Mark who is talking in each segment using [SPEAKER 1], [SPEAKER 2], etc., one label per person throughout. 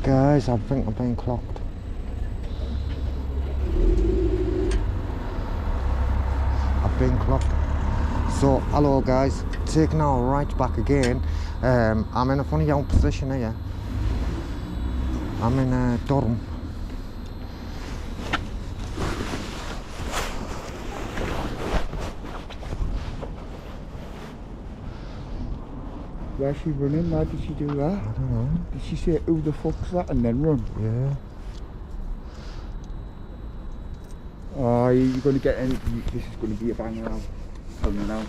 [SPEAKER 1] Guys, I think I'm being clocked. I've been clocked. So, hello guys, taking our right back again. I'm in a funny old position here. I'm in Durham.
[SPEAKER 2] Where's she running? Why did she do that?
[SPEAKER 1] I don't know.
[SPEAKER 2] Did she say, who the fuck's that, and then run?
[SPEAKER 1] Yeah.
[SPEAKER 2] Oh, you're going to get any... This is going to be a banger now. Tell me now.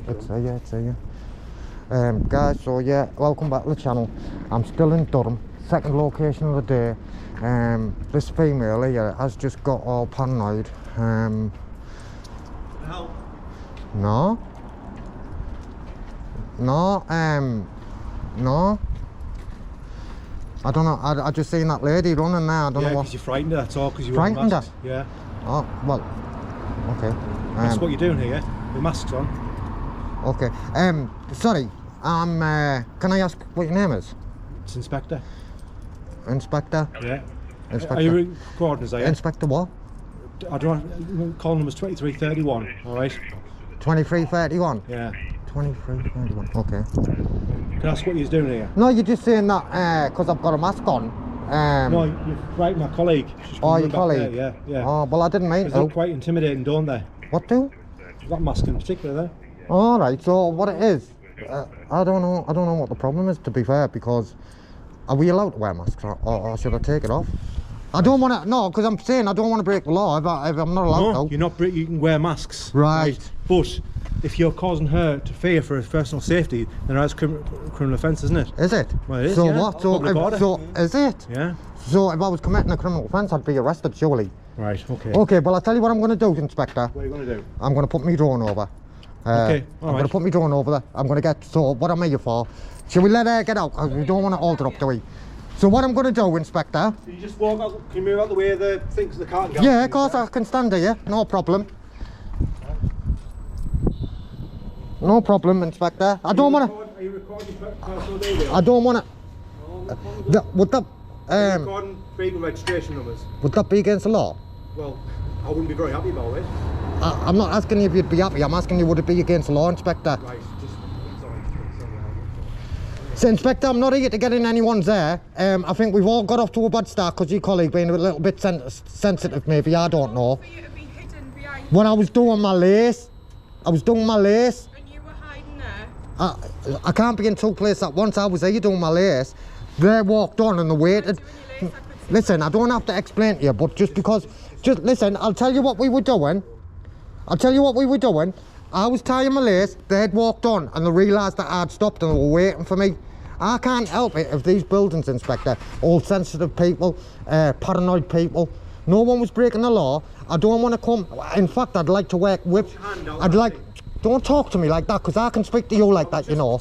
[SPEAKER 1] It's here, it's here. Guys, so yeah, welcome back to the channel. I'm still in Durham, second location of the day. This female here has just got all paranoid. No. No, no. I don't know, I just seen that lady running there, I don't know what.
[SPEAKER 3] Because you frightened her, that's all, because you
[SPEAKER 1] frightened her?
[SPEAKER 3] Yeah.
[SPEAKER 1] Oh, well, okay.
[SPEAKER 3] That's what you're doing here, with masks on.
[SPEAKER 1] Okay, sorry, can I ask what your name is?
[SPEAKER 3] It's Inspector.
[SPEAKER 1] Inspector?
[SPEAKER 3] Yeah.
[SPEAKER 1] Inspector.
[SPEAKER 3] Are you recording us, are you?
[SPEAKER 1] Inspector what?
[SPEAKER 3] I don't know, call number's 2331, alright?
[SPEAKER 1] 2331?
[SPEAKER 3] Yeah.
[SPEAKER 1] 2331, okay.
[SPEAKER 3] Can I ask what you're doing here?
[SPEAKER 1] No, you're just saying that because I've got a mask on.
[SPEAKER 3] No, you're right, my colleague. She's
[SPEAKER 1] Oh, your
[SPEAKER 3] back
[SPEAKER 1] colleague?
[SPEAKER 3] there, yeah.
[SPEAKER 1] Oh, well, I didn't mean
[SPEAKER 3] They
[SPEAKER 1] to.
[SPEAKER 3] look quite intimidating, don't they?
[SPEAKER 1] What do?
[SPEAKER 3] That mask in particular there.
[SPEAKER 1] Alright, so what it is, I don't know what the problem is, to be fair, because are we allowed to wear masks or should I take it off? I don't want to, no, because I'm saying I don't want to break the law if I'm not allowed
[SPEAKER 3] No,
[SPEAKER 1] to.
[SPEAKER 3] you're not, you can wear masks.
[SPEAKER 1] Right.
[SPEAKER 3] But if you're causing her to fear for her personal safety, then that's criminal offence, isn't it?
[SPEAKER 1] Is it?
[SPEAKER 3] Well, it is,
[SPEAKER 1] so
[SPEAKER 3] yeah.
[SPEAKER 1] what?
[SPEAKER 3] Public order.
[SPEAKER 1] So is it?
[SPEAKER 3] Yeah.
[SPEAKER 1] So if I was committing a criminal offence, I'd be arrested, surely.
[SPEAKER 3] Right, okay.
[SPEAKER 1] Okay, well, I'll tell you what I'm going to do, Inspector.
[SPEAKER 3] What are you going to do?
[SPEAKER 1] I'm going to put my drone over.
[SPEAKER 3] Okay,
[SPEAKER 1] I'm going to put my drone over there. I'm going to get... So, what am I here for? Shall we let her get out? We don't want to alter up, do we? So, what I'm going to do, Inspector...
[SPEAKER 3] Can you just walk out... Can you move out the way of the things the car can go?
[SPEAKER 1] Yeah, of course, I can stand here. No problem. No problem, Inspector. I don't want to...
[SPEAKER 3] Are you recording personal data?
[SPEAKER 1] I don't want to... Would that...
[SPEAKER 3] Are you recording vehicle registration numbers?
[SPEAKER 1] Would that be against the law?
[SPEAKER 3] Well, I wouldn't be very happy about it.
[SPEAKER 1] I'm not asking you if you'd be happy. I'm asking you, would it be against the law, Inspector?
[SPEAKER 3] Right, just...
[SPEAKER 1] So, Inspector, I'm not here to get in anyone's hair. I think we've all got off to a bad start because your colleague being a little bit sensitive, maybe. I don't know.
[SPEAKER 4] For you to be hidden behind
[SPEAKER 1] When I was doing my lace,
[SPEAKER 4] and you were hiding there.
[SPEAKER 1] I can't be in two places at once. I was here doing my lace. They walked on and they waited. Listen, I don't have to explain to you, but just because... Just listen, I'll tell you what we were doing. I was tying my lace, they had walked on and they realised that I'd stopped and they were waiting for me. I can't help it if these buildings, Inspector, all sensitive people, paranoid people, no one was breaking the law. I don't want to come... In fact, I'd like to work with... I'd like... Don't talk to me like that, because I can speak to you like that, you know.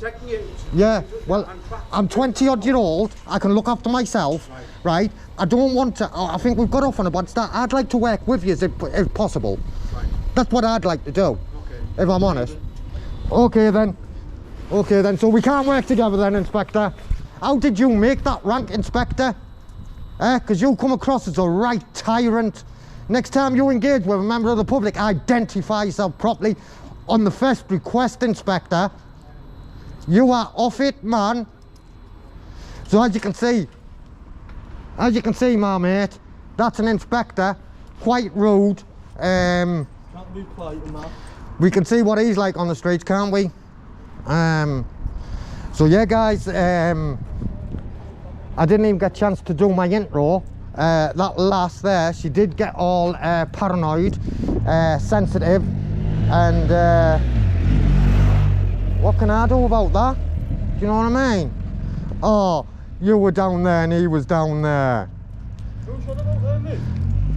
[SPEAKER 1] Yeah, well, I'm 20-odd-year-old, I can look after myself, right? I don't want to... I think we've got off on a bad start. I'd like to work with you if possible. That's what I'd like to do, if I'm honest. Okay then, so we can't work together then, Inspector. How did you make that rank, Inspector? Because you come across as a right tyrant. Next time you engage with a member of the public, identify yourself properly. On the first request, Inspector, you are off it, man. So as you can see, my mate, that's an inspector, quite rude. We can see what he's like on the streets, can't we? So yeah, guys, I didn't even get a chance to do my intro. That lass there, she did get all paranoid, sensitive, and what can I do about that? Do you know what I mean? Oh, you were down there and he was down there.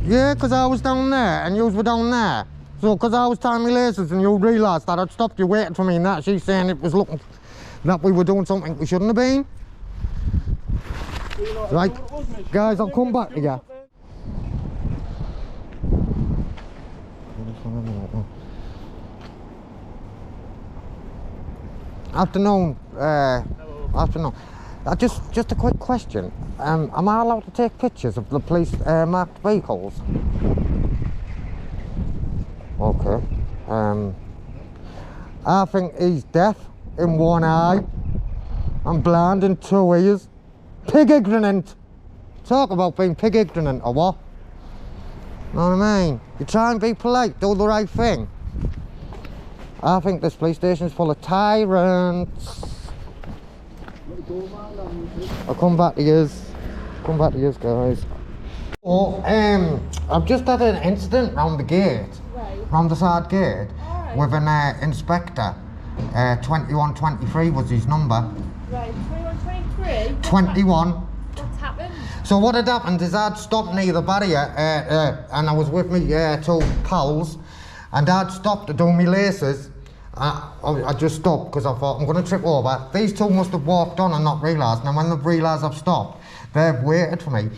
[SPEAKER 1] Yeah, because I was down there and you were down there. So, because I was tying my laces and you realised that I'd stopped you waiting for me and that, she's saying it was looking that we were doing something we shouldn't have been. Right, guys, I'll come back to you. Afternoon, afternoon. Just a quick question. Am I allowed to take pictures of the police marked vehicles? Okay. I think he's deaf in one eye and blind in two ears. Pig ignorant. Talk about being pig ignorant or what? Know what I mean? You try and be polite, do the right thing. I think this police station's full of tyrants. I'll come back to yous. Come back to yous, guys. Oh, I've just had an incident round the gate, round the side gate, with an inspector. 2123 was his number.
[SPEAKER 5] Right, 2123?
[SPEAKER 1] 21.
[SPEAKER 5] What's happened?
[SPEAKER 1] So what had happened is I'd stopped near the barrier and I was with me two pals, and I'd stopped to do my laces. I just stopped because I thought I'm going to trip over. These two must have walked on and not realised. Now when they've realised I've stopped, they've waited for me.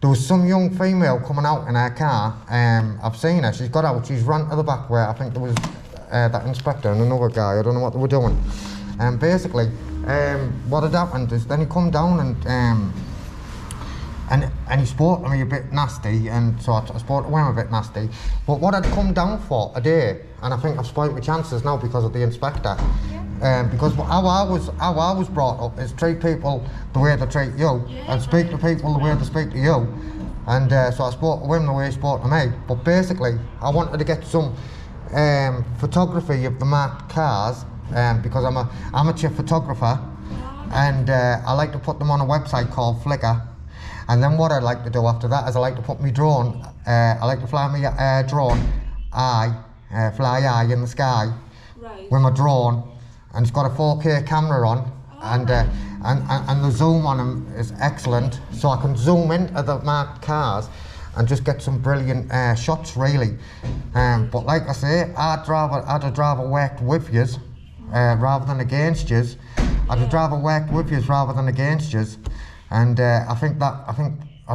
[SPEAKER 1] There was some young female coming out in her car. I've seen her. She's got out. She's run to the back where I think there was that inspector and another guy. I don't know what they were doing. Basically, what had happened is then he come down and he spoke to me a bit nasty, and so I spoke to him a bit nasty. But what I'd come down for a day, and I think I've spoiled my chances now because of the inspector. Because how I was brought up is treat people the way they treat you, and speak to people the way they speak to you. And so I spoke to him the way he spoke to me. But basically, I wanted to get some photography of the marked cars, because I'm an amateur photographer, and I like to put them on a website called Flickr. And then what I'd like to do after that is I like to put my drone, I like to fly my drone, fly high in the sky with my drone, and it's got a 4K camera on, and the zoom on them is excellent, so I can zoom into the marked cars and just get some brilliant shots really. But like I say, I'd have rather worked with yous rather than against yous. I'd have rather worked with yous rather than against yous. And I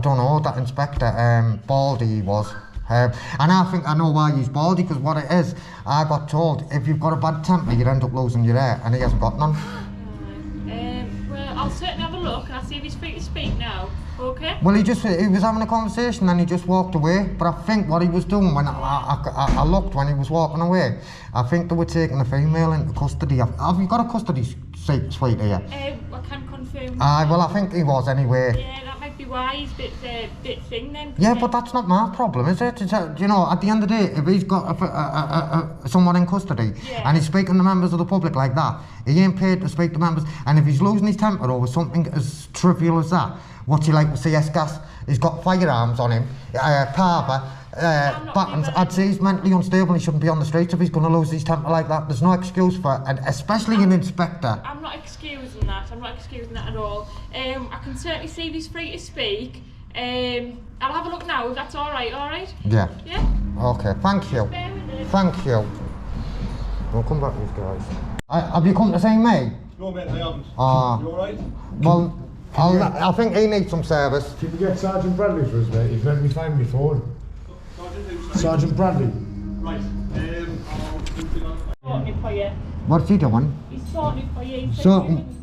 [SPEAKER 1] don't know, that inspector, baldy he was. And I think I know why he's baldy, because what it is, I got told if you've got a bad temper you'd end up losing your hair, and he hasn't got none.
[SPEAKER 5] Well, I'll certainly have a look and I'll see if he's free to speak now, okay?
[SPEAKER 1] Well, he was having a conversation and he just walked away, but I think what he was doing when I looked when he was walking away, I think they were taking the female into custody. Have you got a custody suite here?
[SPEAKER 5] I can confirm.
[SPEAKER 1] Well, I think he was anyway.
[SPEAKER 5] Yeah, that might be why he's a bit thing then.
[SPEAKER 1] Yeah, but that's not my problem, is it? You know, at the end of the day, if he's got someone in custody and he's speaking to members of the public like that, he ain't paid to speak to members. And if he's losing his temper over something as trivial as that, what's he like with CS gas? He's got firearms on him, buttons. I'd say he's mentally unstable. He shouldn't be on the streets if he's going to lose his temper like that. There's no excuse for it, and especially an inspector.
[SPEAKER 5] I'm not excusing that. I'm not excusing that at all. I can certainly see if he's free to speak. I'll have a look now if that's all right.
[SPEAKER 1] Yeah.
[SPEAKER 5] Yeah?
[SPEAKER 1] Okay, thank you. Thank you. We'll come back to these guys. Have you come to see me?
[SPEAKER 3] No, mate, I haven't. You alright?
[SPEAKER 1] Well, I think he needs some service.
[SPEAKER 6] Can you get Sergeant Bradley for us, mate? He's let me find my phone. Sergeant Bradley.
[SPEAKER 3] Right.
[SPEAKER 5] I'll sorting it for you.
[SPEAKER 1] What's he doing?
[SPEAKER 5] He's sorting it for you. He's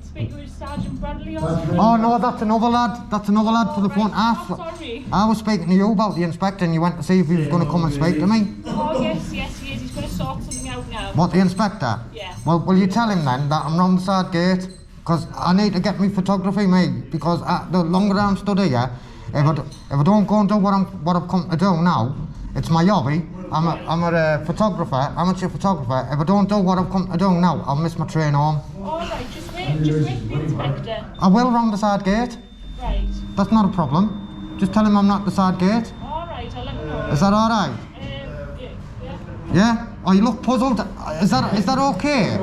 [SPEAKER 5] speak with Sergeant Bradley or something.
[SPEAKER 1] Oh no, that's another lad. That's another lad for the front half.
[SPEAKER 5] Sorry.
[SPEAKER 1] I was speaking to you about the inspector, and you went to see if he was going to come and speak to me.
[SPEAKER 5] Oh yes, he is. He's going to sort something out now.
[SPEAKER 1] What, the inspector?
[SPEAKER 5] Yeah.
[SPEAKER 1] Well, will you tell him then that I'm round the side gate? Because I need to get me photography made, because the longer I'm stood here, if I don't go and do what I've come to do now, it's my hobby. I'm a photographer, amateur photographer. If I don't do what I've come to do now, I'll miss my train home.
[SPEAKER 5] Alright, just wait for the inspector.
[SPEAKER 1] I will round the side gate.
[SPEAKER 5] Right.
[SPEAKER 1] That's not a problem. Just tell him I'm not the side gate.
[SPEAKER 5] Alright, I'll let him know.
[SPEAKER 1] Is that alright?
[SPEAKER 5] Yeah.
[SPEAKER 1] Yeah? Oh, you look puzzled. Is that okay?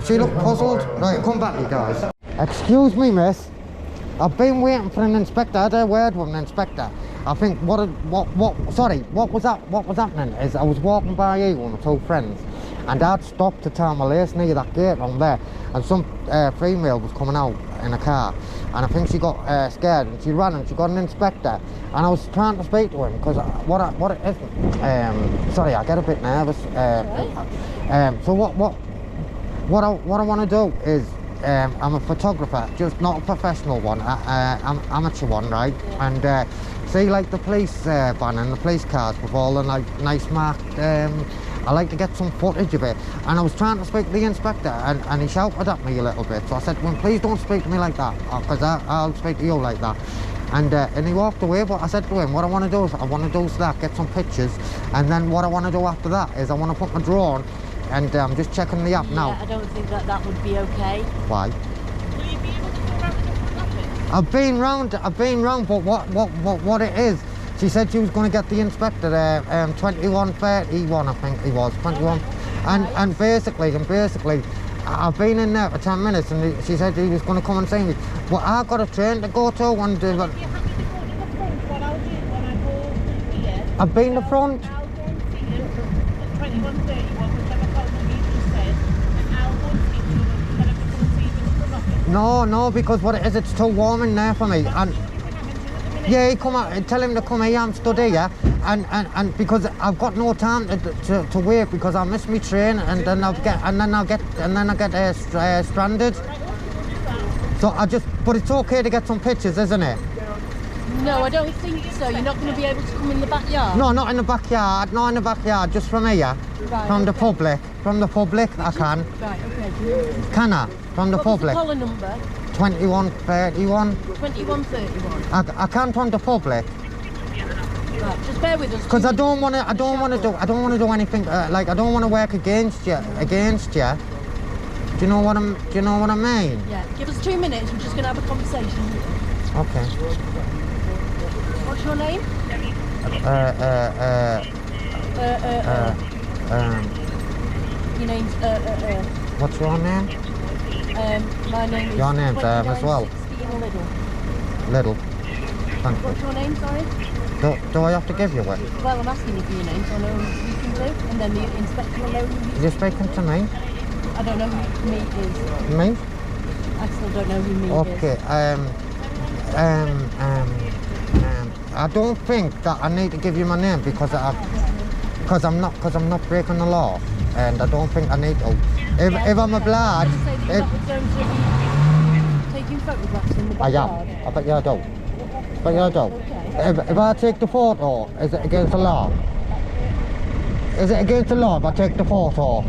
[SPEAKER 1] She looked puzzled. Right, come back, you guys. Excuse me, miss. I've been waiting for an inspector. I had a word with an inspector. I think what was happening is I was walking by you with my two friends, and I'd stopped to tie my lace near that gate on there, and some female was coming out in a car, and I think she got scared and she ran and she got an inspector, and I was trying to speak to him because what it is, sorry, I get a bit nervous. So what I want to do is, I'm a photographer, just not a professional one, I'm amateur one, right? And see, like the police van and the police cars with all the like nice marked, I like to get some footage of it. And I was trying to speak to the inspector, and he shouted at me a little bit. So I said, well, please don't speak to me like that, because I'll speak to you like that. And he walked away, but I said to him, what I want to do is, I want to do that, get some pictures, and then what I want to do after that is I want to put my drone, and I'm just checking the app now.
[SPEAKER 7] I don't think that would be okay.
[SPEAKER 1] Why?
[SPEAKER 5] Will you be able to go around the front office?
[SPEAKER 1] I've been round, but what it is, she said she was going to get the inspector there, 2131, I think he was, 21. And basically, I've been in there for 10 minutes, and she said he was going to come and see me. But I've got a train to go to, and
[SPEAKER 7] If you're happy to go to the front, what I'll do when I go through here,
[SPEAKER 1] I've been the front.
[SPEAKER 7] I'll go and see you at 2131, whichever phone number you just said, and I'll go and speak to you instead of coming to see you in the front office.
[SPEAKER 1] No, because what it is, it's too warm in there for me. And yeah, he come out, tell him to come here, I'm stood here, and because I've got no time to wait, because I miss my train, and then I'll get stranded. So but it's okay to get some pictures, isn't it?
[SPEAKER 7] No, I don't think so. You're not going to be able to come in the backyard?
[SPEAKER 1] No, not in the backyard, just from here,
[SPEAKER 7] Right,
[SPEAKER 1] from the
[SPEAKER 7] okay.
[SPEAKER 1] public. From the public, I can.
[SPEAKER 7] Right, okay.
[SPEAKER 1] Can I? From the
[SPEAKER 7] What was the
[SPEAKER 1] public.
[SPEAKER 7] collar number?
[SPEAKER 1] 2131.
[SPEAKER 7] 2131.
[SPEAKER 1] I can't from the public.
[SPEAKER 7] Right, just bear with us.
[SPEAKER 1] Because I don't want to do anything like, I don't want to work against you. Do you know what I mean?
[SPEAKER 7] Yeah, give us 2 minutes. We're just going to have a conversation.
[SPEAKER 1] Okay.
[SPEAKER 7] What's your name? Your name's
[SPEAKER 1] What's your name?
[SPEAKER 7] My name is.
[SPEAKER 1] Your name's as well.
[SPEAKER 7] 2916 Little.
[SPEAKER 1] Little. Thank you.
[SPEAKER 7] What's your name? Sorry.
[SPEAKER 1] Do I have to give you it?
[SPEAKER 7] Well, I'm asking you for your name, so I know who you can do, and then the inspector will know who you.
[SPEAKER 1] You're speaking to me?
[SPEAKER 7] I don't know who me is.
[SPEAKER 1] Me?
[SPEAKER 7] I still don't know who me
[SPEAKER 1] Okay.
[SPEAKER 7] is.
[SPEAKER 1] I don't think that I need to give you my name because I'm not breaking the law, and I don't think I need to. If I'm obliged,
[SPEAKER 7] Say that you're not going to be taking photographs in the
[SPEAKER 1] I
[SPEAKER 7] backyard.
[SPEAKER 1] am. I bet you I do. But you do.
[SPEAKER 7] Okay.
[SPEAKER 1] If I take the photo, is it against the law? Is it against the law if I take the photo?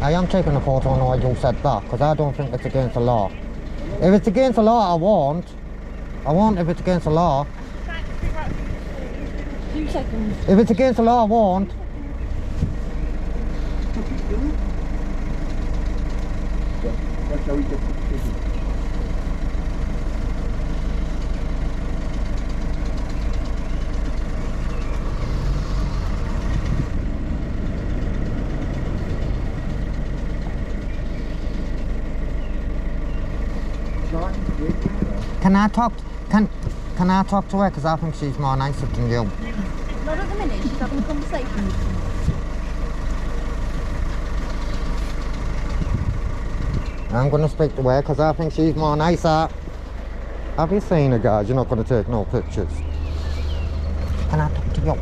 [SPEAKER 1] I am taking the photo, no, you said that, because I don't think it's against the law. If it's against the law, I won't. I won't if it's against the law.
[SPEAKER 7] 2 seconds.
[SPEAKER 1] If it's against the law, I won't.
[SPEAKER 2] That's how we get the pictures.
[SPEAKER 1] Can I talk to her? Because I think she's more nicer than you.
[SPEAKER 7] Not at the minute, she's having a conversation with you.
[SPEAKER 1] I'm going to speak to her because I think she's more nicer. Have you seen her, guys? You're not going to take no pictures. Can I talk to you?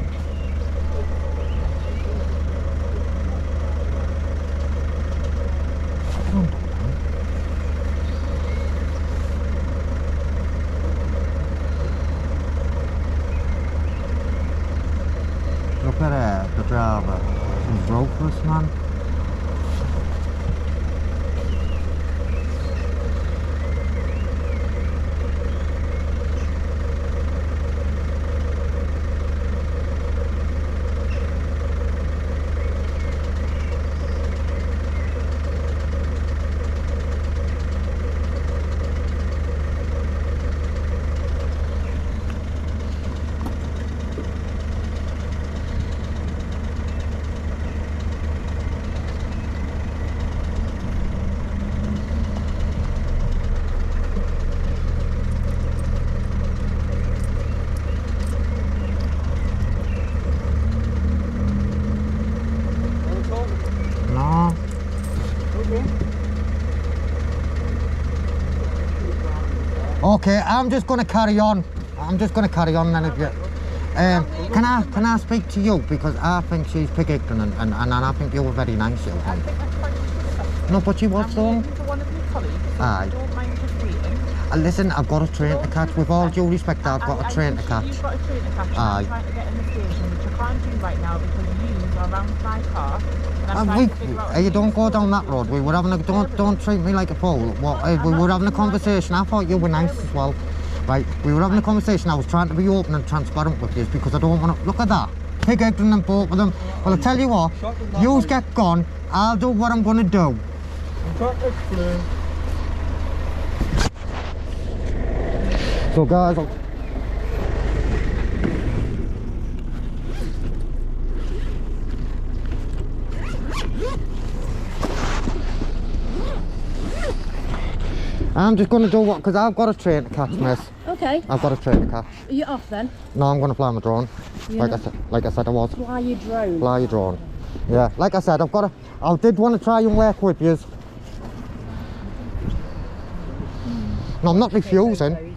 [SPEAKER 1] Look at her, the driver. She's ruthless, man. Okay, I'm just going to carry on. I'm just going to carry on then if you... can I speak to you? Because I think she's pig ignorant and I think you were very nice, you
[SPEAKER 7] I think that's quite disrespectful.
[SPEAKER 1] No, but you was
[SPEAKER 7] I'm
[SPEAKER 1] though.
[SPEAKER 7] waiting for one of your colleagues, so
[SPEAKER 1] Aye.
[SPEAKER 7] I don't mind just waiting.
[SPEAKER 1] Listen, I've got a train to catch. With all due respect, I've got a train to catch.
[SPEAKER 7] You've got a train to catch. and
[SPEAKER 1] Aye.
[SPEAKER 7] I'm trying to get in the station, which I can't do right now because you are around my car. And I'm trying to figure out
[SPEAKER 1] You don't go down that road. We were having a... Don't treat me like a fool. We were having a conversation. I thought you were nice as well. Right, we were having a conversation. I was trying to be open and transparent with you because I don't want to... Look at that. Pig ignorant, both of them. Well, I tell you what, yous get gone. I'll do what I'm going to do. So guys, I'm just going to do what, because I've got a train to catch, miss.
[SPEAKER 8] Okay.
[SPEAKER 1] I've got a train to catch.
[SPEAKER 8] Are you off then?
[SPEAKER 1] No, I'm going to fly my drone. Like I said I was.
[SPEAKER 8] Fly your drone.
[SPEAKER 1] Fly your drone. Yeah, like I said, I did want to try and work with you. No, I'm not refusing.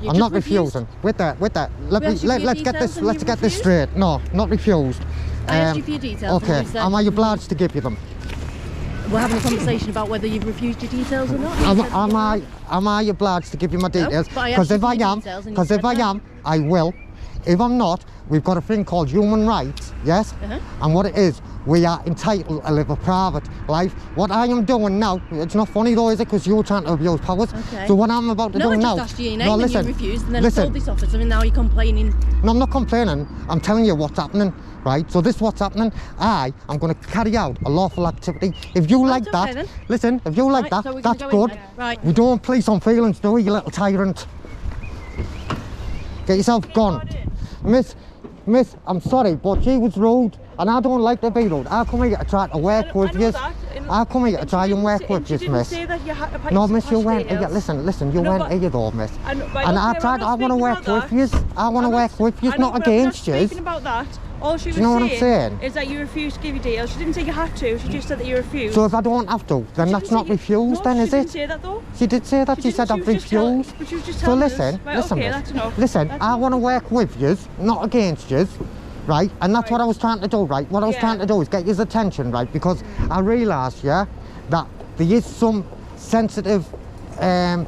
[SPEAKER 1] I'm not refusing. With that. Let's get this straight. No, not refused.
[SPEAKER 8] I asked you for your details.
[SPEAKER 1] Okay.
[SPEAKER 8] And you said
[SPEAKER 1] Am I obliged to give you them?
[SPEAKER 8] we're having a conversation about whether you've refused your details or not.
[SPEAKER 1] Am I obliged to give you my details?
[SPEAKER 8] but I
[SPEAKER 1] Because
[SPEAKER 8] asked
[SPEAKER 1] if
[SPEAKER 8] you
[SPEAKER 1] I
[SPEAKER 8] for your
[SPEAKER 1] am,
[SPEAKER 8] details and you said no.
[SPEAKER 1] I will. If I'm not, we've got a thing called human rights, yes? And what it is, we are entitled to live a private life. What I am doing now, it's not funny though, is it? Because you're trying to abuse powers.
[SPEAKER 8] Okay.
[SPEAKER 1] So what I'm about to do
[SPEAKER 8] I
[SPEAKER 1] now...
[SPEAKER 8] just asked you your name
[SPEAKER 1] no,
[SPEAKER 8] and
[SPEAKER 1] listen,
[SPEAKER 8] you refused, and then I
[SPEAKER 1] listen.
[SPEAKER 8] told this officer and now you're complaining.
[SPEAKER 1] No, I'm not complaining. I'm telling you what's happening, right? So this is what's happening. I am going to carry out a lawful activity. If you like
[SPEAKER 8] okay
[SPEAKER 1] that,
[SPEAKER 8] then.
[SPEAKER 1] listen, if you like
[SPEAKER 8] Right,
[SPEAKER 1] that,
[SPEAKER 8] so we're gonna
[SPEAKER 1] that's
[SPEAKER 8] go in
[SPEAKER 1] good.
[SPEAKER 8] then. Right.
[SPEAKER 1] We don't police on feelings, do we, you little tyrant? Get yourself gone. Miss, I'm sorry, but she was rude, and I don't like to be rude. I come here to try to work with you. I come here to try and work with you, miss. No, miss, you went here. Listen, you went here though, miss. And I want to work with you. I want to work with you, not against you.
[SPEAKER 9] Speaking about that, all she was
[SPEAKER 1] Do you know what I'm saying?
[SPEAKER 9] is that you refused to give your details. She didn't say you had to, she just said that you refused.
[SPEAKER 1] So if I don't have to, then that's not refused, then, is it?
[SPEAKER 9] She didn't say that though.
[SPEAKER 1] She did say that. She said I've refused.
[SPEAKER 9] But she was just
[SPEAKER 1] So
[SPEAKER 9] telling us.
[SPEAKER 1] listen,
[SPEAKER 9] Right,
[SPEAKER 1] listen,
[SPEAKER 9] okay,
[SPEAKER 1] miss.
[SPEAKER 9] that's enough.
[SPEAKER 1] Listen,
[SPEAKER 9] That's
[SPEAKER 1] I want to work with you, not against you. Right, and that's what I was trying to do, right? What I was trying to do is get his attention, right? Because I realised, yeah, that there is some sensitive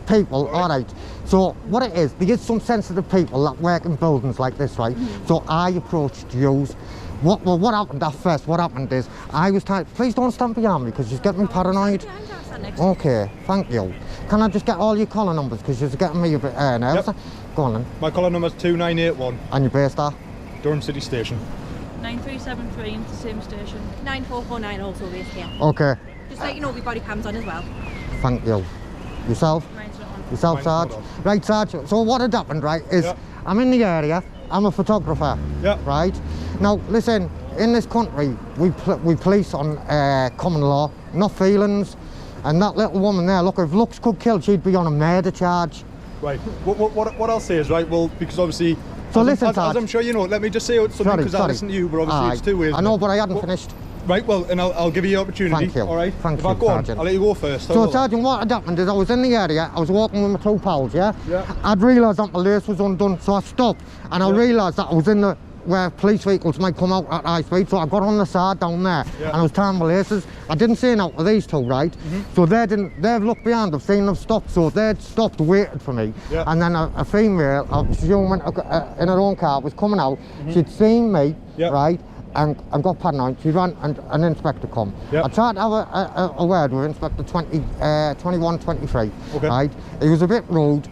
[SPEAKER 1] people, all right. So what it is, there is some sensitive people that work in buildings like this, right? So I approached you. What happened at first? What happened is I was trying. Please don't stand behind me because you're getting me paranoid. Okay, thank you. Can I just get all your collar numbers because you're getting me a bit nervous?
[SPEAKER 3] Yep.
[SPEAKER 1] Go on then.
[SPEAKER 3] My collar number's 2981,
[SPEAKER 1] And you're based at?
[SPEAKER 3] Durham City Station.
[SPEAKER 9] 9373 into the same station.
[SPEAKER 8] 9449 also based here.
[SPEAKER 1] Okay,
[SPEAKER 8] Just let you know we've got your cams on as well.
[SPEAKER 1] thank you. Yourself?
[SPEAKER 9] Mine's not on.
[SPEAKER 1] Yourself,
[SPEAKER 3] Mine's not
[SPEAKER 1] Sarge?
[SPEAKER 3] on.
[SPEAKER 1] Right, Sarge, so what had happened, right, is
[SPEAKER 3] Yep.
[SPEAKER 1] I'm in the area, I'm a photographer,
[SPEAKER 3] Yep.
[SPEAKER 1] right? Now, listen, in this country, we police on common law, not feelings. And that little woman there, look, if looks could kill, she'd be on a murder charge.
[SPEAKER 3] Right. What I'll say is, right, well, because obviously,
[SPEAKER 1] So
[SPEAKER 3] as,
[SPEAKER 1] listen,
[SPEAKER 3] as
[SPEAKER 1] Sarge.
[SPEAKER 3] I'm sure you know, let me just say something because I listen to you, but obviously
[SPEAKER 1] Aye.
[SPEAKER 3] it's two ways.
[SPEAKER 1] I know,
[SPEAKER 3] isn't it?
[SPEAKER 1] but I hadn't
[SPEAKER 3] Well,
[SPEAKER 1] finished.
[SPEAKER 3] Right, well, and I'll give you the opportunity.
[SPEAKER 1] Thank you.
[SPEAKER 3] All right.
[SPEAKER 1] Thank
[SPEAKER 3] if
[SPEAKER 1] you,
[SPEAKER 3] I go on,
[SPEAKER 1] Sergeant.
[SPEAKER 3] I'll let you go first.
[SPEAKER 1] So, Sergeant, what had happened is I was in the area, I was walking with my two pals, yeah?
[SPEAKER 3] Yeah.
[SPEAKER 1] I'd realised that my lace was undone, so I stopped, and I realised that I was in the where police vehicles might come out at high speed, so I got on the side down there, and I was tying my laces. I didn't see out of these two, right? So they've looked behind, I've seen them stop, so they'd stopped, waited for me.
[SPEAKER 3] Yeah.
[SPEAKER 1] And then a female, a human in her own car, was coming out, she'd seen me,
[SPEAKER 3] Yeah.
[SPEAKER 1] right? And got paranoid. She ran and an inspector come.
[SPEAKER 3] Yep.
[SPEAKER 1] I tried to have a word with Inspector 2123.
[SPEAKER 3] Okay.
[SPEAKER 1] Right? He was a bit rude.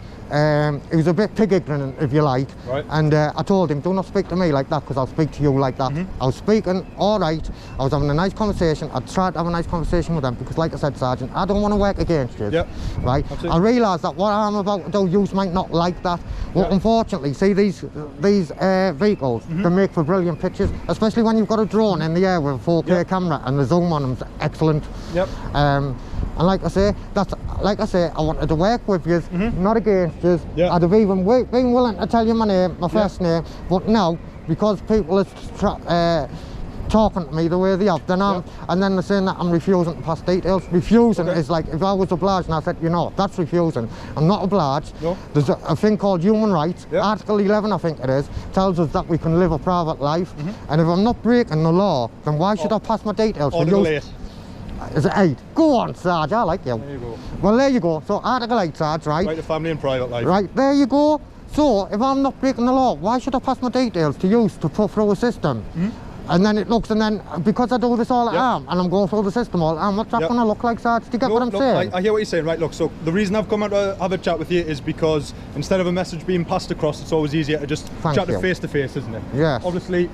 [SPEAKER 1] He was a bit pig ignorant, if you like.
[SPEAKER 3] Right.
[SPEAKER 1] And I told him, do not speak to me like that because I'll speak to you like that. I was speaking all right. I was having a nice conversation. I tried to have a nice conversation with them because, like I said, Sergeant, I don't want to work against you.
[SPEAKER 3] Yep.
[SPEAKER 1] Right?
[SPEAKER 3] Absolutely.
[SPEAKER 1] I realise that what I'm about to do, you might not like that. But unfortunately, see these vehicles can make for brilliant pictures, especially when you've got a drone in the air with a 4K camera and the zoom on them's excellent.
[SPEAKER 3] Yep.
[SPEAKER 1] And like I say, I wanted to work with you, not against you.
[SPEAKER 3] Yeah.
[SPEAKER 1] I'd have even been willing to tell you my name, my first name, but now, because people are talking to me the way they have, then and then they're saying that I'm refusing to pass details. Refusing is like, if I was obliged and I said, you know, that's refusing. I'm not obliged.
[SPEAKER 10] No.
[SPEAKER 1] There's a thing called human rights. Article 11, I think it is, tells us that we can live a private life. And if I'm not breaking the law, then why should I pass my details for
[SPEAKER 10] Article
[SPEAKER 1] you?
[SPEAKER 10] 8.
[SPEAKER 1] Is it 8? Go on, Sarge, I like you.
[SPEAKER 10] There you go.
[SPEAKER 1] Well, there you go. So Article 8, Sarge, right?
[SPEAKER 10] Right to family and private life.
[SPEAKER 1] Right, there you go. So, if I'm not breaking the law, why should I pass my details to use to put through a system? And then it looks, and then, because I do this all the time, and I'm going through the system all the time, what's that going to look like, Sarge? Do you get what I'm saying?
[SPEAKER 10] I hear what you're saying, right, look, so the reason I've come out to have a chat with you is because instead of a message being passed across, it's always easier to just chat face to face, isn't it?
[SPEAKER 1] Yes.
[SPEAKER 10] Obviously,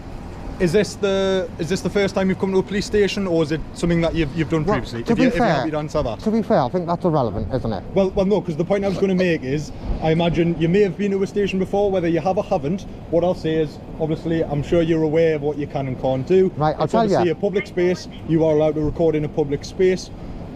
[SPEAKER 10] is this the first time you've come to a police station, or is it something that you've done previously?
[SPEAKER 1] To be fair,
[SPEAKER 10] if you're happy to answer that.
[SPEAKER 1] To be fair, I think that's irrelevant, isn't it?
[SPEAKER 10] Well, no, because the point I was going to make is, I imagine you may have been to a station before, whether you have or haven't. What I'll say is, obviously, I'm sure you're aware of what you can and can't do.
[SPEAKER 1] Right, I'll tell you.
[SPEAKER 10] It's obviously a public space. You are allowed to record in a public space.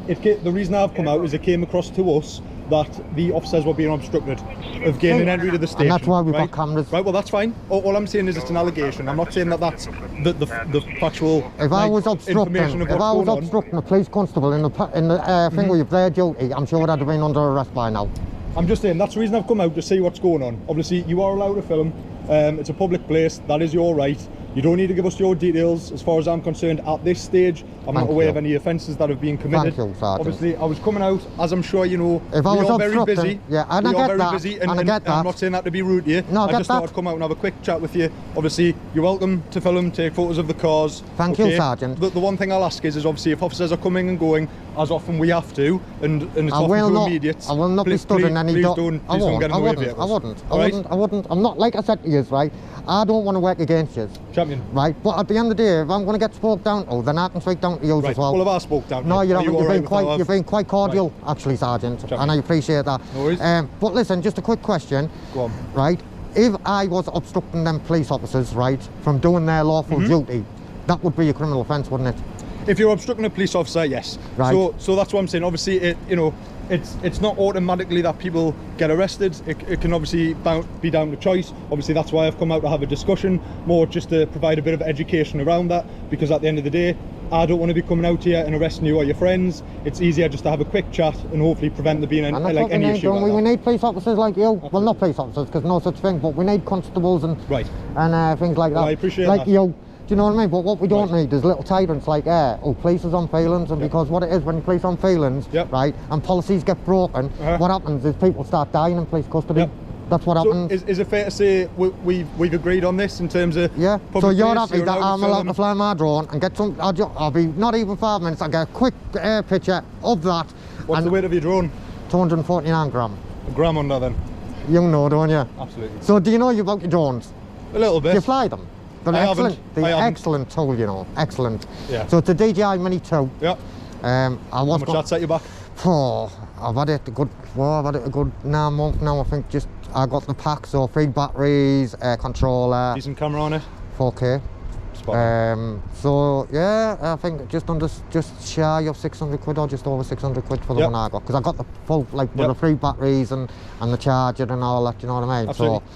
[SPEAKER 10] The reason I've come out is it came across to us that the officers were being obstructed of gaining entry to the station.
[SPEAKER 1] And that's why we've got cameras.
[SPEAKER 10] Right, well, that's fine. All I'm saying is it's an allegation. I'm not saying that that's the factual
[SPEAKER 1] If I was obstructing, a police constable in the thing with their duty, I'm sure I'd have been under arrest by now.
[SPEAKER 10] I'm just saying, that's the reason I've come out, to see what's going on. Obviously, you are allowed to film. It's a public place. That is your right. You don't need to give us your details. As far as I'm concerned, at this stage, I'm not aware of any offences that have been committed.
[SPEAKER 1] Thank you, Sergeant.
[SPEAKER 10] Obviously, I was coming out, as I'm sure you know,
[SPEAKER 1] if I was
[SPEAKER 10] we are very busy.
[SPEAKER 1] Yeah, and I get that.
[SPEAKER 10] Busy,
[SPEAKER 1] and I get that.
[SPEAKER 10] I'm not saying that to be rude to you.
[SPEAKER 1] No,
[SPEAKER 10] I just thought I'd come out and have a quick chat with you. Obviously, you're welcome to film, take photos of the cars.
[SPEAKER 1] Thank you, Sergeant.
[SPEAKER 10] The one thing I'll ask is obviously if officers are coming and going, as often we have to, and it's often to immediate.
[SPEAKER 1] I will not be stood in any...
[SPEAKER 10] Please don't get in the way vehicles.
[SPEAKER 1] I wouldn't. I'm not, like I said to you, right? I don't want to work against you.
[SPEAKER 10] Champion.
[SPEAKER 1] Right, but at the end of the day, if I'm going to get spoke down to, then I can speak down to you as well.
[SPEAKER 10] Well, if I spoke down to
[SPEAKER 1] no, you haven't.
[SPEAKER 10] You've
[SPEAKER 1] been quite cordial, actually, Sergeant,
[SPEAKER 10] Champion.
[SPEAKER 1] and I appreciate that.
[SPEAKER 10] No worries.
[SPEAKER 1] But listen, just a quick question.
[SPEAKER 10] Go on.
[SPEAKER 1] Right, if I was obstructing them police officers, right, from doing their lawful duty, that would be a criminal offence, wouldn't it?
[SPEAKER 10] If you're obstructing a police officer, yes.
[SPEAKER 1] Right.
[SPEAKER 10] So that's what I'm saying. Obviously, it's not automatically that people get arrested. It can obviously be down to choice. Obviously, that's why I've come out to have a discussion, more just to provide a bit of education around that, because at the end of the day, I don't want to be coming out here and arresting you or your friends. It's easier just to have a quick chat and hopefully prevent there being any issue like that.
[SPEAKER 1] We need police officers like you. Absolutely. Well, not police officers, because no such thing, but we need constables and things like that.
[SPEAKER 10] Well, I appreciate
[SPEAKER 1] like
[SPEAKER 10] that.
[SPEAKER 1] You. Do you know what I mean? But what we don't need is little tyrants like, police is on feelings, and because what it is when you police on feelings, right, and policies get broken, what happens is people start dying in police custody. That's what happens.
[SPEAKER 10] So is it fair to say we've agreed on this in terms of
[SPEAKER 1] so you're happy that I'm allowed to fly my drone and get some, I'll be not even 5 minutes, I'll get a quick picture of that.
[SPEAKER 10] What's the weight of your drone?
[SPEAKER 1] 249 gram.
[SPEAKER 10] A gram under then?
[SPEAKER 1] You know, don't you?
[SPEAKER 10] Absolutely.
[SPEAKER 1] So do you know about your drones?
[SPEAKER 10] A little bit.
[SPEAKER 1] Do you fly them? They're excellent.
[SPEAKER 10] They're
[SPEAKER 1] excellent tool, you know. Excellent.
[SPEAKER 10] Yeah.
[SPEAKER 1] So it's a DJI Mini 2.
[SPEAKER 10] Yeah.
[SPEAKER 1] How much
[SPEAKER 10] that set you back?
[SPEAKER 1] I've had it a good 9 months now, I think. Just I got the pack, so 3 batteries, controller.
[SPEAKER 10] Decent camera on it.
[SPEAKER 1] 4K. So yeah, I think just shy of 600 quid or just over 600 quid for the one I got, because I got the full, like with the 3 batteries and the charger and all that. You know what I mean?
[SPEAKER 10] Absolutely.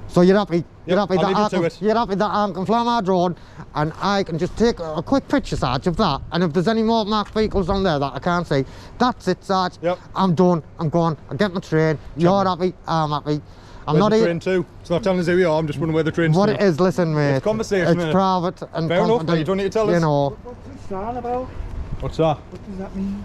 [SPEAKER 1] So you're happy? You're happy
[SPEAKER 10] You're
[SPEAKER 1] happy that I can fly my drone and I can just take a quick picture, Sarge, of that, and if there's any more marked vehicles on there that I can't see, that's it, Sarge.
[SPEAKER 10] Yep.
[SPEAKER 1] I'm done. I'm gone. I get my train. You're happy. I'm happy.
[SPEAKER 10] I'm not the train too. It's not telling us who we are. I'm just wondering where the train's
[SPEAKER 1] What it is, listen, mate.
[SPEAKER 10] It's conversation.
[SPEAKER 1] It's private and
[SPEAKER 10] fair enough. You don't need to tell us.
[SPEAKER 1] You know.
[SPEAKER 2] What's this all about?
[SPEAKER 10] What's that?
[SPEAKER 2] What does that mean?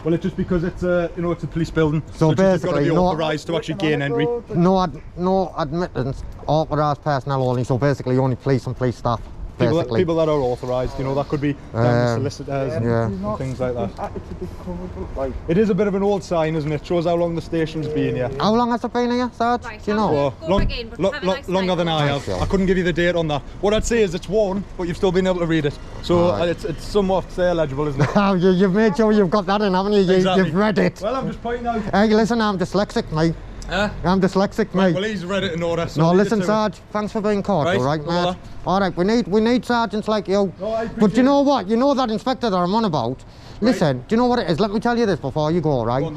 [SPEAKER 10] Well, it's just because it's it's a police building.
[SPEAKER 1] So
[SPEAKER 10] it's
[SPEAKER 1] basically,
[SPEAKER 10] got to be authorised to actually gain entry.
[SPEAKER 1] No admittance, authorised personnel only. So basically, only police and police staff.
[SPEAKER 10] People that are authorised, that could be solicitors and things like that.
[SPEAKER 2] It's a bit covered, like...
[SPEAKER 10] It is a bit of an old sign, isn't it? Shows how long the station's been here.
[SPEAKER 1] How long has it been here, Sarge?
[SPEAKER 4] Right,
[SPEAKER 1] do you know?
[SPEAKER 10] Longer than I have. I couldn't give you the date on that. What I'd say is it's worn, but you've still been able to read it. So it's somewhat legible, isn't it?
[SPEAKER 1] You've made sure you've got that in, haven't you?
[SPEAKER 10] Exactly.
[SPEAKER 1] You've read it.
[SPEAKER 10] Well, I'm just pointing out.
[SPEAKER 1] Hey, listen, I'm dyslexic, mate. I'm dyslexic, mate.
[SPEAKER 10] Well, he's read it in order. So
[SPEAKER 1] no, listen, Sarge, thanks for being cordial, right, mate? All right, we need sergeants like you.
[SPEAKER 10] No,
[SPEAKER 1] but you know what? You know that inspector that I'm on about? Listen, do you know what it is? Let me tell you this before you go, right?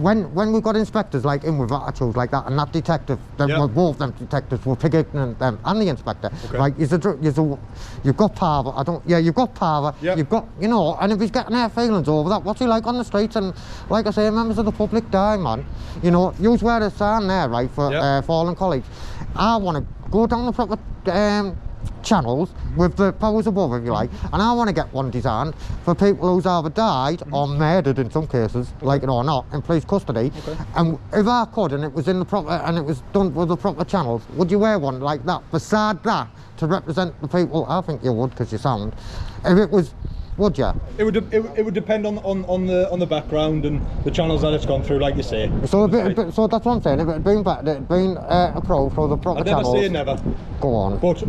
[SPEAKER 1] when we got inspectors like in with attitudes like that, and that detective,
[SPEAKER 10] Yeah.
[SPEAKER 1] well, both them detectives were pig ignorant, them and the inspector.
[SPEAKER 10] Okay.
[SPEAKER 1] Like, you've got power. You've got power.
[SPEAKER 10] Yeah.
[SPEAKER 1] You've got, you know, and if he's getting their feelings over that, what's he like on the streets? And like I say, members of the public die, man. You know, you wear a sign there, right, for
[SPEAKER 10] Yeah.
[SPEAKER 1] fallen colleagues. I want to go down the proper channels with the powers above, if you like, and I want to get one designed for people who's either died or murdered in some cases, like it or not, in police custody. And if I could, and it was in the proper, and it was done with the proper channels, would you wear one like that beside that to represent the people? I think you would, because you sound. If it was, would you?
[SPEAKER 10] It would depend on the background and the channels that it's gone through, like you say.
[SPEAKER 1] So so that's what I'm saying. If it had been better, it had been approved for the proper
[SPEAKER 10] I'd never
[SPEAKER 1] channels.
[SPEAKER 10] say never.
[SPEAKER 1] Go on.
[SPEAKER 10] But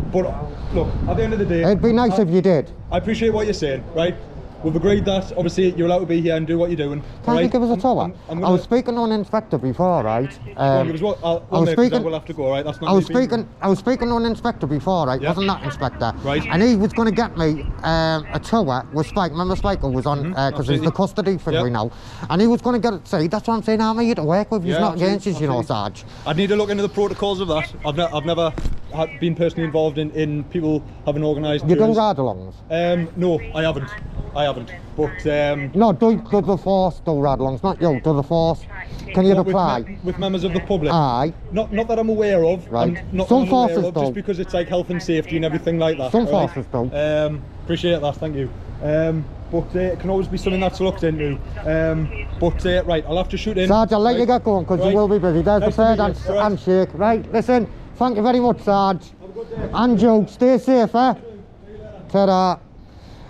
[SPEAKER 10] look, at the end of the day,
[SPEAKER 1] It'd be nice if you did.
[SPEAKER 10] I appreciate what you're saying, right? We've agreed that obviously you're allowed to be here and do what you're doing.
[SPEAKER 1] Can't you
[SPEAKER 10] right?
[SPEAKER 1] give us a tour?
[SPEAKER 10] I'm
[SPEAKER 1] I was speaking to an inspector before, right?
[SPEAKER 10] Give us what?
[SPEAKER 1] I was speaking.
[SPEAKER 10] We'll have to go, right? That's not
[SPEAKER 1] I was
[SPEAKER 10] me being-
[SPEAKER 1] speaking. I was speaking to an inspector before, right?
[SPEAKER 10] Yeah.
[SPEAKER 1] Wasn't that inspector?
[SPEAKER 10] Right.
[SPEAKER 1] And he was going to get me a tour with Spike. Remember, Spike was on because it's the custody thing
[SPEAKER 10] Yeah.
[SPEAKER 1] we know. And he was going to get it. See, that's what I'm saying. I'm here to work with. He's
[SPEAKER 10] Yeah,
[SPEAKER 1] not against us,
[SPEAKER 10] absolutely,
[SPEAKER 1] you know,
[SPEAKER 10] absolutely.
[SPEAKER 1] Sarge.
[SPEAKER 10] I'd need to look into the protocols of that. I've never been personally involved in people having organised.
[SPEAKER 1] You do
[SPEAKER 10] tours.
[SPEAKER 1] ride-alongs?
[SPEAKER 10] No, I haven't. But
[SPEAKER 1] No, do the force do ride-alongs, not you. Do the force. Can you
[SPEAKER 10] with
[SPEAKER 1] apply?
[SPEAKER 10] with members of the public.
[SPEAKER 1] Aye.
[SPEAKER 10] Not that I'm aware of.
[SPEAKER 1] Right.
[SPEAKER 10] Not
[SPEAKER 1] Some
[SPEAKER 10] that I'm aware
[SPEAKER 1] forces
[SPEAKER 10] of, just
[SPEAKER 1] don't.
[SPEAKER 10] because it's like health and safety and everything like that.
[SPEAKER 1] Some
[SPEAKER 10] right?
[SPEAKER 1] forces don't.
[SPEAKER 10] Appreciate that. Thank you. But it can always be something that's looked into. Right, I'll have to shoot in.
[SPEAKER 1] Sarge, I'll let you
[SPEAKER 10] right?
[SPEAKER 1] get going because
[SPEAKER 10] Right.
[SPEAKER 1] you will be busy. There's
[SPEAKER 10] Nice
[SPEAKER 1] the
[SPEAKER 10] to
[SPEAKER 1] third
[SPEAKER 10] meet you. Right.
[SPEAKER 1] handshake. Right, listen, thank you very much, Sarge. And Joe, stay safe, eh? Ta-da.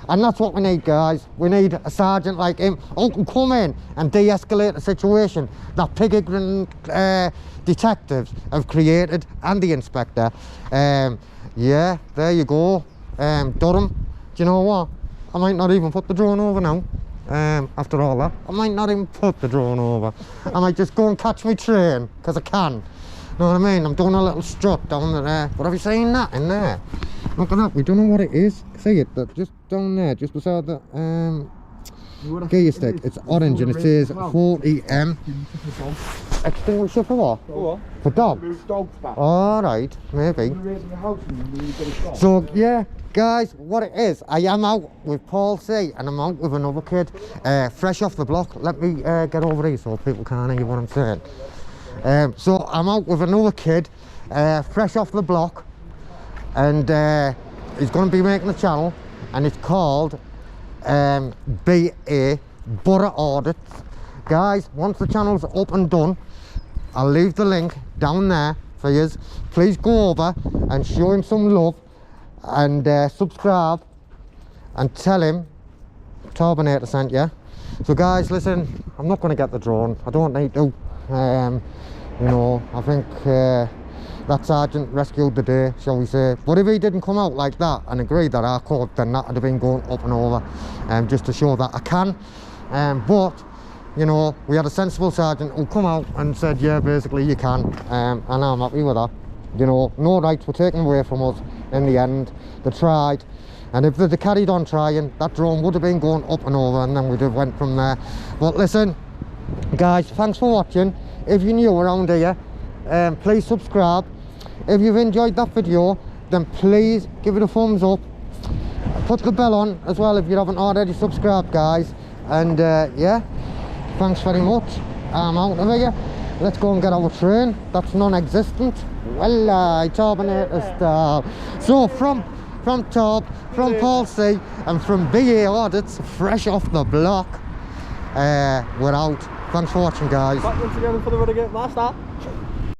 [SPEAKER 1] And that's what we need, guys. We need a sergeant like him who can come in and de-escalate the situation that pig ignorant detectives have created, and the inspector. Yeah, there you go. Durham, do you know what? I might not even put the drone over now. After all that, I might not even put the drone over. I might just go and catch my train, because I can. Know what I mean? I'm doing a little strut down there. But have you seen that in there? Look at that, we don't know what it is. See it? Just down there, just beside the gear stick. It's orange and it says 40M. Extinguisher for what? For dogs? Alright, maybe. So yeah, guys, what it is, I am out with Paul C and I'm out with another kid, fresh off the block. Let me get over here so people can't hear what I'm saying. So I'm out with another kid, fresh off the block, and he's going to be making a channel, and it's called BA Borough Audits. Guys, once the channel's up and done, I'll leave the link down there for you. Please go over and show him some love and subscribe and tell him Turbinator sent you. So guys, listen, I'm not going to get the drone. I don't need to. You know, I think that sergeant rescued the day, shall we say. But if he didn't come out like that and agree that I could, then that would have been going up and over, just to show that I can. But you know, we had a sensible sergeant who come out and said, yeah, basically you can, and I'm happy with that. You know, no rights were taken away from us in the end. They tried, and if they'd carried on trying, that drone would have been going up and over, and then we'd have went from there. But listen, guys, thanks for watching. If you're new around here, please subscribe. If you've enjoyed that video, then please give it a thumbs up. Put the bell on as well if you haven't already subscribed, guys. And yeah, thanks very much. I'm out of here. Let's go and get our train. That's non-existent. Well, Turbinator style. So from Paul C and from BA Audits, fresh off the block, we're out. Thanks for watching, guys.
[SPEAKER 10] Back once again for the Renegade Master.